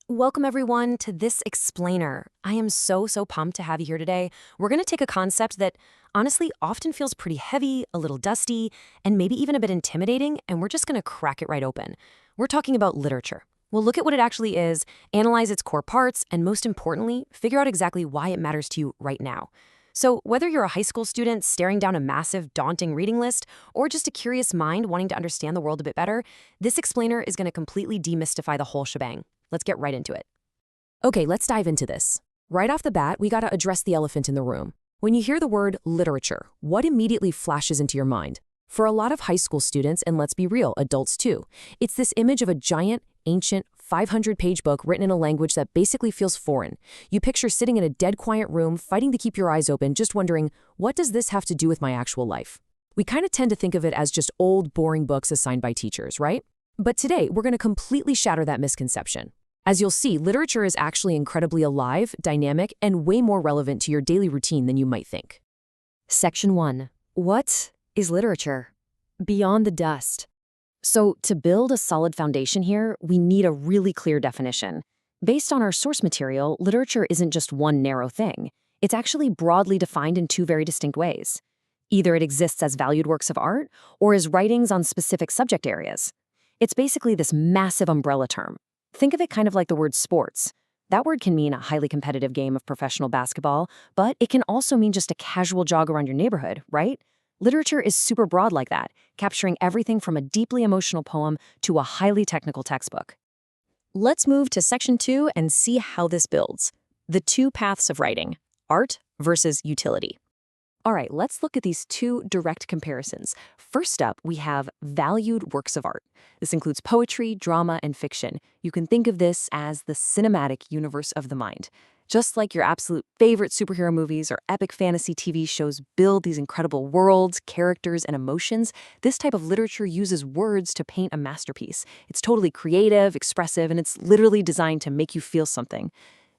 Welcome, everyone, to this explainer. I am so pumped to have you here today. We're going to take a concept that honestly often feels pretty heavy, a little dusty, and maybe even a bit intimidating, and we're just going to crack it right open. We're talking about literature. We'll look at what it actually is, analyze its core parts, and most importantly, figure out exactly why it matters to you right now. So, whether you're a high school student staring down a massive, daunting reading list, or just a curious mind wanting to understand the world a bit better, this explainer is going to completely demystify the whole shebang. Let's get right into it. Okay, let's dive into this. Right off the bat, we gotta address the elephant in the room. When you hear the word literature, what immediately flashes into your mind? For a lot of high school students, and let's be real, adults too, it's this image of a giant, ancient, 500-page book written in a language that basically feels foreign. You picture sitting in a dead quiet room, fighting to keep your eyes open, just wondering, what does this have to do with my actual life? We kind of tend to think of it as just old, boring books assigned by teachers, right? But today, we're going to completely shatter that misconception. As you'll see, literature is actually incredibly alive, dynamic, and way more relevant to your daily routine than you might think. Section 1. What is literature? Beyond the dust. So, to build a solid foundation here, we need a really clear definition. Based on our source material, literature isn't just one narrow thing. It's actually broadly defined in two very distinct ways. Either it exists as valued works of art, or as writings on specific subject areas. It's basically this massive umbrella term. Think of it kind of like the word sports. That word can mean a highly competitive game of professional basketball, but it can also mean just a casual jog around your neighborhood, right? Literature is super broad like that, capturing everything from a deeply emotional poem to a highly technical textbook. Let's move to Section 2 and see how this builds. The two paths of writing: art versus utility. All right, let's look at these two direct comparisons. First up, we have valued works of art. This includes poetry, drama, and fiction. You can think of this as the cinematic universe of the mind. Just like your absolute favorite superhero movies or epic fantasy TV shows build these incredible worlds, characters, and emotions, this type of literature uses words to paint a masterpiece. It's totally creative, expressive, and it's literally designed to make you feel something.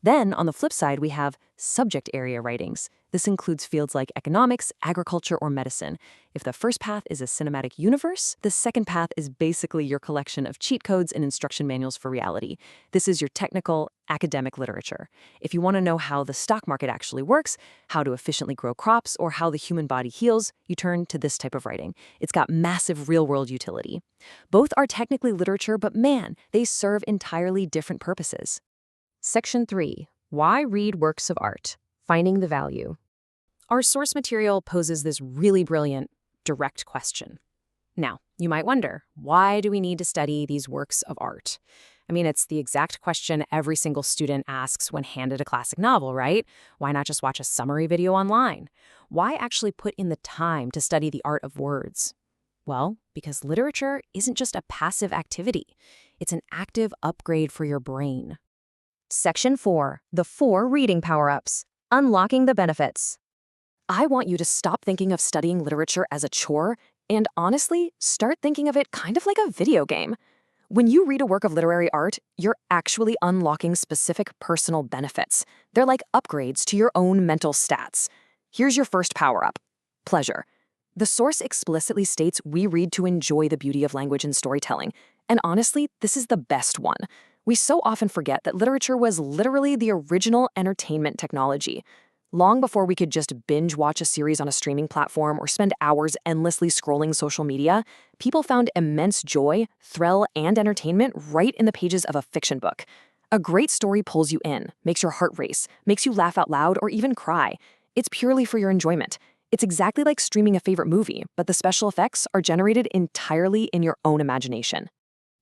Then, on the flip side, we have subject area writings. This includes fields like economics, agriculture, or medicine. If the first path is a cinematic universe, the second path is basically your collection of cheat codes and instruction manuals for reality. This is your technical, academic literature. If you want to know how the stock market actually works, how to efficiently grow crops, or how the human body heals, you turn to this type of writing. It's got massive real-world utility. Both are technically literature, but man, they serve entirely different purposes. Section 3. Why read works of art? Finding the value. Our source material poses this really brilliant, direct question. Now, you might wonder, why do we need to study these works of art? I mean, it's the exact question every single student asks when handed a classic novel, right? Why not just watch a summary video online? Why actually put in the time to study the art of words? Well, because literature isn't just a passive activity. It's an active upgrade for your brain. Section 4. The 4 reading power-ups. Unlocking the benefits. I want you to stop thinking of studying literature as a chore and honestly, start thinking of it kind of like a video game. When you read a work of literary art, you're actually unlocking specific personal benefits. They're like upgrades to your own mental stats. Here's your first power-up: pleasure. The source explicitly states we read to enjoy the beauty of language and storytelling. And honestly, this is the best one. We so often forget that literature was literally the original entertainment technology. Long before we could just binge watch a series on a streaming platform or spend hours endlessly scrolling social media, people found immense joy, thrill, and entertainment right in the pages of a fiction book. A great story pulls you in, makes your heart race, makes you laugh out loud or even cry. It's purely for your enjoyment. It's exactly like streaming a favorite movie, but the special effects are generated entirely in your own imagination.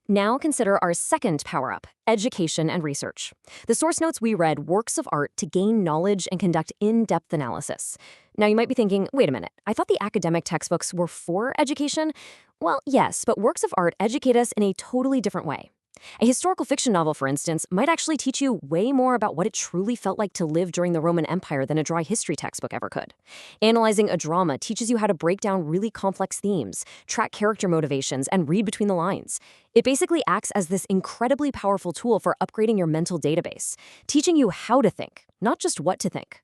Now consider our second power-up: education and research. The source notes we read works of art to gain knowledge and conduct in-depth analysis. Now you might be thinking, wait a minute, I thought the academic textbooks were for education? Well, yes, but works of art educate us in a totally different way. A historical fiction novel, for instance, might actually teach you way more about what it truly felt like to live during the Roman Empire than a dry history textbook ever could. Analyzing a drama teaches you how to break down really complex themes, track character motivations, and read between the lines. It basically acts as this incredibly powerful tool for upgrading your mental database, teaching you how to think, not just what to think.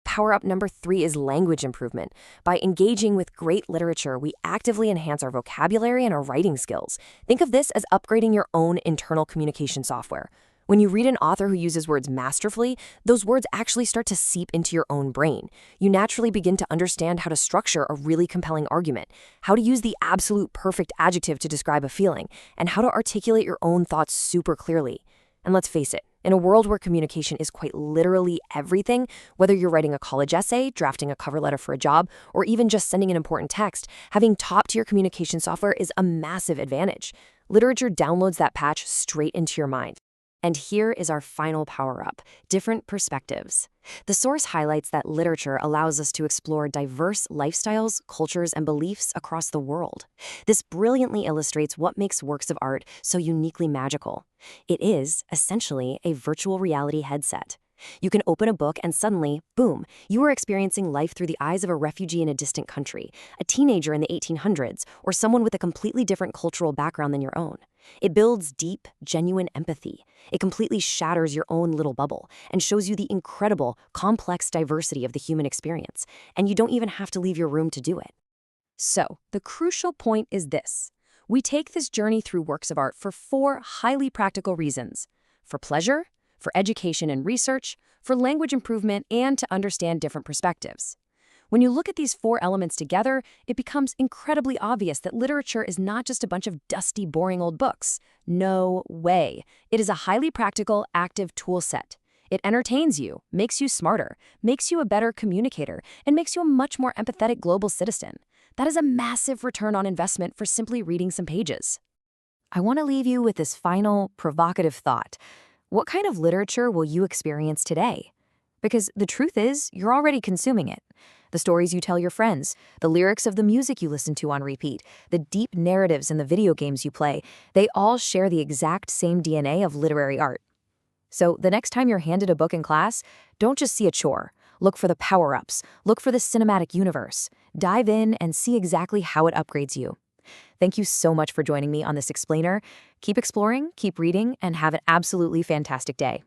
Power-up number 3 is language improvement. By engaging with great literature, we actively enhance our vocabulary and our writing skills. Think of this as upgrading your own internal communication software. When you read an author who uses words masterfully, those words actually start to seep into your own brain. You naturally begin to understand how to structure a really compelling argument, how to use the absolute perfect adjective to describe a feeling, and how to articulate your own thoughts super clearly. And let's face it, in a world where communication is quite literally everything, whether you're writing a college essay, drafting a cover letter for a job, or even just sending an important text, having top-tier communication software is a massive advantage. Literature downloads that patch straight into your mind. And here is our final power-up: different perspectives. The source highlights that literature allows us to explore diverse lifestyles, cultures, and beliefs across the world. This brilliantly illustrates what makes works of art so uniquely magical. It is, essentially, a virtual reality headset. You can open a book and suddenly, boom, you are experiencing life through the eyes of a refugee in a distant country, a teenager in the 1800s, or someone with a completely different cultural background than your own. It builds deep, genuine empathy. It completely shatters your own little bubble and shows you the incredible, complex diversity of the human experience, and you don't even have to leave your room to do it. So, the crucial point is this. We take this journey through works of art for 4 highly practical reasons: for pleasure, for education and research, for language improvement, and to understand different perspectives. When you look at these 4 elements together, it becomes incredibly obvious that literature is not just a bunch of dusty, boring old books. No way. It is a highly practical, active tool set. It entertains you, makes you smarter, makes you a better communicator, and makes you a much more empathetic global citizen. That is a massive return on investment for simply reading some pages. I want to leave you with this final, provocative thought. What kind of literature will you experience today? Because the truth is, you're already consuming it. The stories you tell your friends, the lyrics of the music you listen to on repeat, the deep narratives in the video games you play, they all share the exact same DNA of literary art. So the next time you're handed a book in class, don't just see a chore. Look for the power-ups. Look for the cinematic universe. Dive in and see exactly how it upgrades you. Thank you so much for joining me on this explainer. Keep exploring, keep reading, and have an absolutely fantastic day.